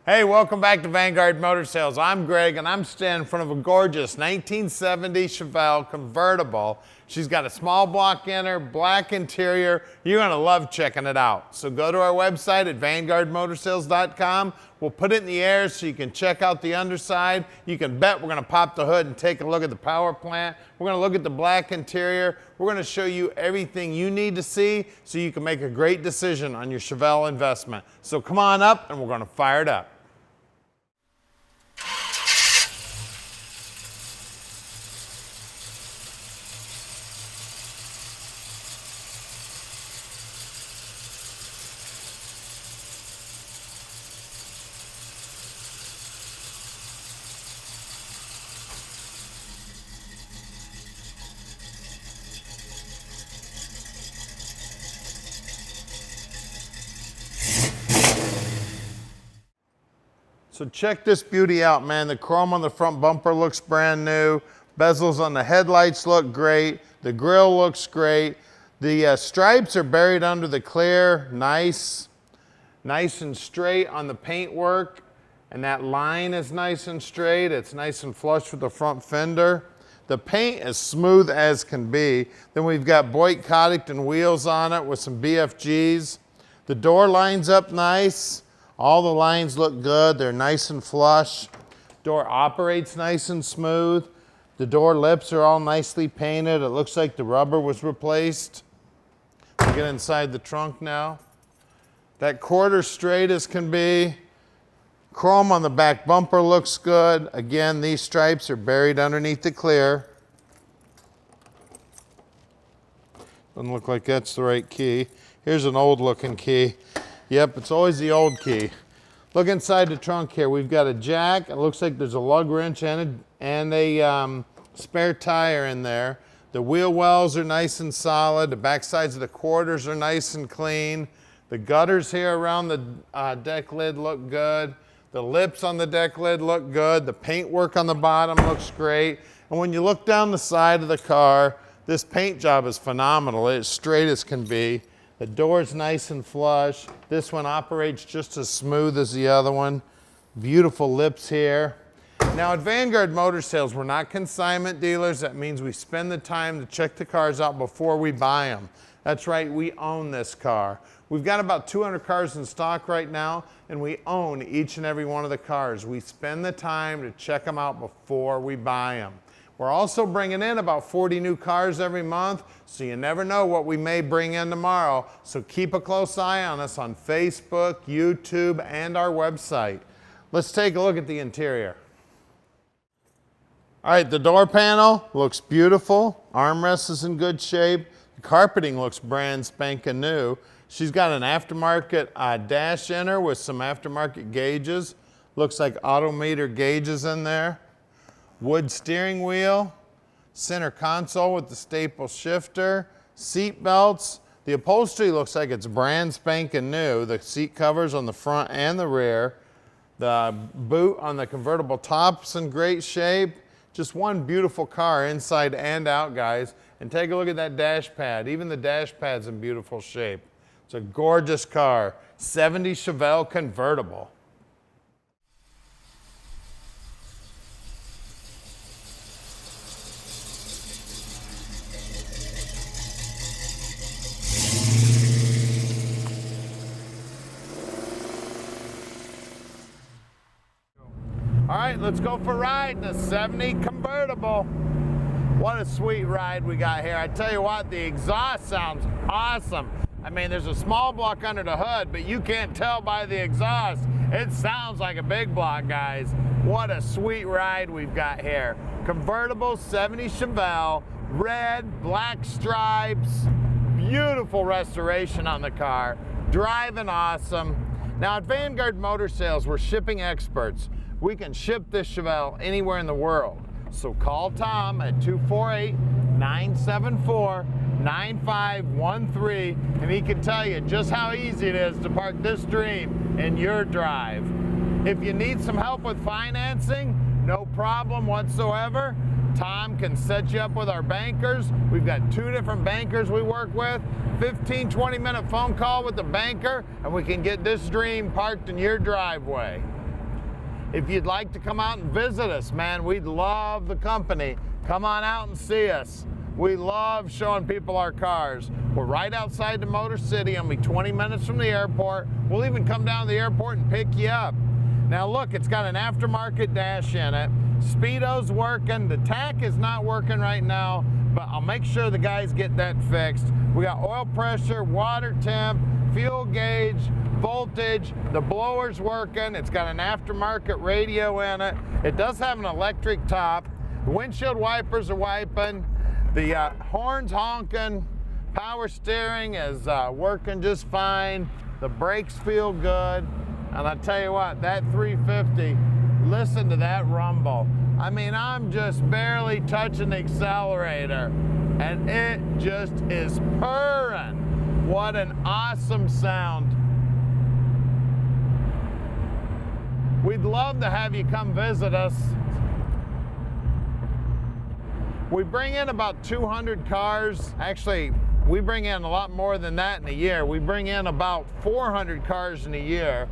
Hey, welcome back to Vanguard Motor Sales. I'm Greg and I'm standing in front of a gorgeous 1970 Chevelle convertible. She's got a small block in her, black interior. You're gonna love checking it out. So go to our website at vanguardmotorsales.com. We'll put it in the air so you can check out the underside. You can bet we're gonna pop the hood and take a look at the power plant. We're gonna look at the black interior. We're gonna show you everything you need to see so you can make a great decision on your Chevelle investment. So come on up and we're gonna fire it up. So check this beauty out, man. The chrome on the front bumper looks brand new. Bezels on the headlights look great. The grille looks great. The stripes are buried under the clear. Nice and straight on the paintwork. And that line is nice and straight. It's nice and flush with the front fender. The paint is smooth as can be. Then we've got Boyd Coddington wheels on it with some BFGs. The door lines up nice. All the lines look good. They're nice and flush. Door operates nice and smooth. The door lips are all nicely painted. It looks like the rubber was replaced. We'll get inside the trunk now. That quarter straight as can be. Chrome on the back bumper looks good. Again, these stripes are buried underneath the clear. Doesn't look like that's the right key. Here's an old looking key. Yep, it's always the old key. Look inside the trunk here. We've got a jack. It looks like there's a lug wrench and a spare tire in there. The wheel wells are nice and solid. The back sides of the quarters are nice and clean. The gutters here around the deck lid look good. The lips on the deck lid look good. The paintwork on the bottom looks great. And when you look down the side of the car, this paint job is phenomenal. It's straight as can be. The door's nice and flush. This one operates just as smooth as the other one. Beautiful lips here. Now at Vanguard Motor Sales, we're not consignment dealers. That means we spend the time to check the cars out before we buy them. That's right, we own this car. We've got about 200 cars in stock right now, and we own each and every one of the cars. We spend the time to check them out before we buy them. We're also bringing in about 40 new cars every month, so you never know what we may bring in tomorrow. So keep a close eye on us on Facebook, YouTube, and our website. Let's take a look at the interior. All right, the door panel looks beautiful. Armrest is in good shape. The carpeting looks brand spanking new. She's got an aftermarket dash in her with some aftermarket gauges. Looks like odometer gauges in there. Wood steering wheel, center console with the staple shifter, seat belts. The upholstery looks like it's brand spanking new. The seat covers on the front and the rear. The boot on the convertible top's in great shape. Just one beautiful car inside and out, guys. And take a look at that dash pad. Even the dash pad's in beautiful shape. It's a gorgeous car. 70 Chevelle convertible. All right, let's go for a ride in a 70 convertible. What a sweet ride we got here. I tell you what, the exhaust sounds awesome. I mean, there's a small block under the hood, but you can't tell by the exhaust. It sounds like a big block, guys. What a sweet ride we've got here. Convertible 70 Chevelle, red, black stripes, beautiful restoration on the car, driving awesome. Now at Vanguard Motor Sales, we're shipping experts. We can ship this Chevelle anywhere in the world. So call Tom at 248-974-9513 and he can tell you just how easy it is to park this dream in your drive. If you need some help with financing, no problem whatsoever. Tom can set you up with our bankers. We've got 2 different bankers we work with. 15-20 minute phone call with the banker and we can get this dream parked in your driveway. If you'd like to come out and visit us, man, we'd love the company. Come on out and see us. We love showing people our cars. We're right outside the Motor City, only 20 minutes from the airport. We'll even come down to the airport and pick you up. Now look, it's got an aftermarket dash in it. Speedo's working. The tack is not working right now, but I'll make sure the guys get that fixed. We got oil pressure, water temp, fuel gauge, voltage, the blower's working. It's got an aftermarket radio in it. It does have an electric top. The windshield wipers are wiping. The horn's honking. Power steering is working just fine. The brakes feel good. And I tell you what, that 350, listen to that rumble. I mean, I'm just barely touching the accelerator and it just is purring. What an awesome sound. We'd love to have you come visit us. We bring in about 200 cars. Actually, we bring in a lot more than that in a year. We bring in about 400 cars in a year.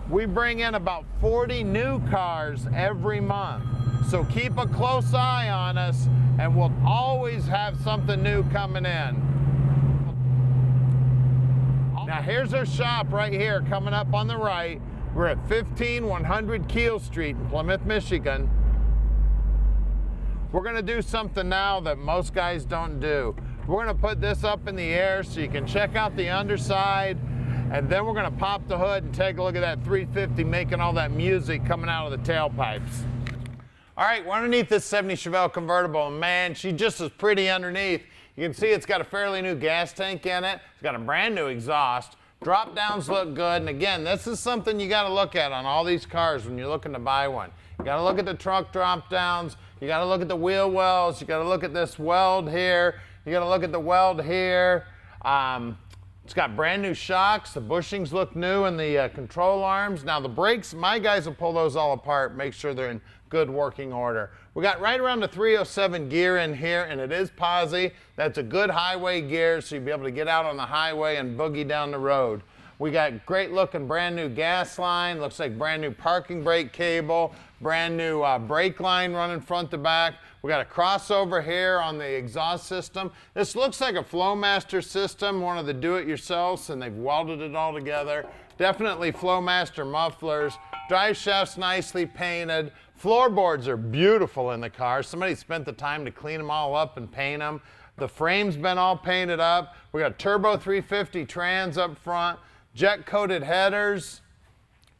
We bring in about 40 new cars every month. So keep a close eye on us and we'll always have something new coming in. Now here's our shop right here coming up on the right. We're at 15100 Keel Street in Plymouth, Michigan. We're gonna do something now that most guys don't do. We're gonna put this up in the air so you can check out the underside, and then we're gonna pop the hood and take a look at that 350 making all that music coming out of the tailpipes. All right, we're underneath this 70 Chevelle Convertible, and man, she just is pretty underneath. You can see it's got a fairly new gas tank in it. It's got a brand new exhaust. Drop downs look good, and again, this is something you gotta look at on all these cars when you're looking to buy one. You gotta look at the trunk drop downs, you gotta look at the wheel wells, you gotta look at this weld here, you gotta look at the weld here. It's got brand new shocks, the bushings look new, and the control arms. Now the brakes, my guys will pull those all apart, make sure they're in good working order. We got right around the 307 gear in here, and it is posi. That's a good highway gear, so you'll be able to get out on the highway and boogie down the road. We got great looking brand new gas line, looks like brand new parking brake cable, brand new brake line running front to back. We got a crossover here on the exhaust system. This looks like a Flowmaster system, one of the do-it-yourselfs, and they've welded it all together. Definitely Flowmaster mufflers. Drive shaft's nicely painted. Floorboards are beautiful in the car. Somebody spent the time to clean them all up and paint them. The frame's been all painted up. We got turbo 350 trans up front. Jet coated headers.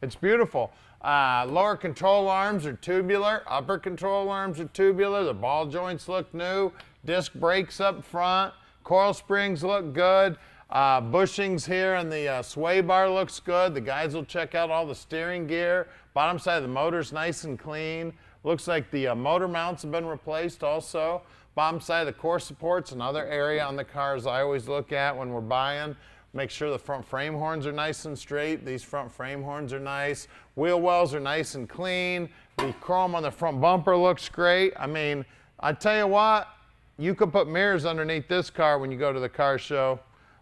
It's beautiful. Lower control arms are tubular. Upper control arms are tubular. The ball joints look new. Disc brakes up front. Coil springs look good. Bushings here and the sway bar looks good. The guys will check out all the steering gear. Bottom side of the motor's nice and clean. Looks like the motor mounts have been replaced also. Bottom side of the core support's another area on the cars I always look at when we're buying. Make sure the front frame horns are nice and straight. These front frame horns are nice. Wheel wells are nice and clean. The chrome on the front bumper looks great. I mean, I tell you what, you could put mirrors underneath this car when you go to the car show.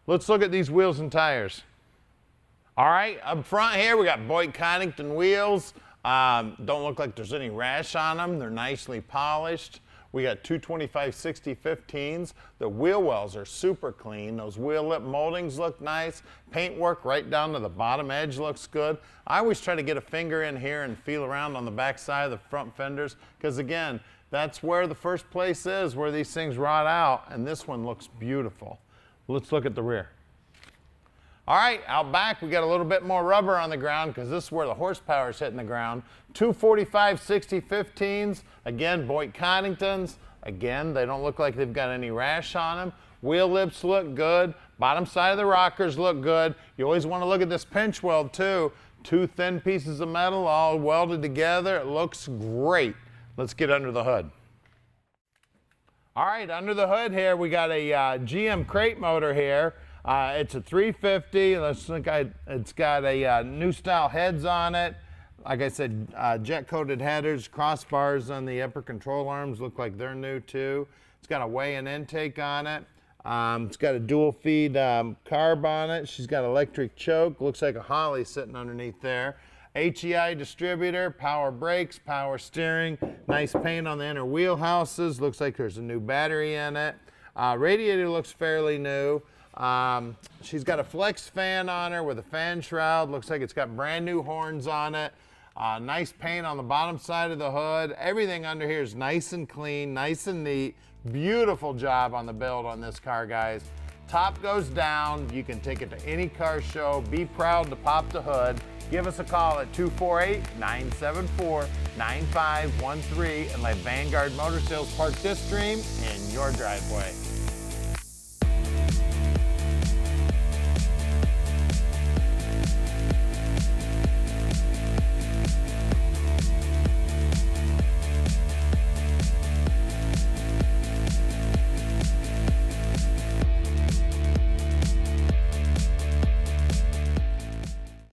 Let's look at these wheels and tires. All right, up front here, we got Boyd-Coddington wheels. Don't look like there's any rash on them. They're nicely polished. We got 225/60/15s. The wheel wells are super clean. Those wheel lip moldings look nice. Paintwork right down to the bottom edge looks good. I always try to get a finger in here and feel around on the back side of the front fenders, because again, that's where the first place is, where these things rot out, and this one looks beautiful. Let's look at the rear. All right, out back, we got a little bit more rubber on the ground because this is where the horsepower is hitting the ground. 245/60/15s, again, Boyd-Coddingtons. Again, they don't look like they've got any rash on them. Wheel lips look good. Bottom side of the rockers look good. You always want to look at this pinch weld too. Two thin pieces of metal all welded together. It looks great. Let's get under the hood. All right, under the hood here, we got a GM crate motor here. It's a 350. It's got a new style heads on it. Like I said, jet coated headers, crossbars on the upper control arms look like they're new too. It's got a weigh-in intake on it. It's got a dual feed carb on it. She's got electric choke. Looks like a Holley sitting underneath there. HEI distributor, power brakes, power steering, nice paint on the inner wheel houses. Looks like there's a new battery in it. Radiator looks fairly new. She's got a flex fan on her with a fan shroud. Looks like it's got brand new horns on it. Nice paint on the bottom side of the hood. Everything under here is nice and clean, nice and neat. Beautiful job on the build on this car, guys. Top goes down. You can take it to any car show. Be proud to pop the hood. Give us a call at 248-974-9513 and let Vanguard Motor Sales park this dream in your driveway.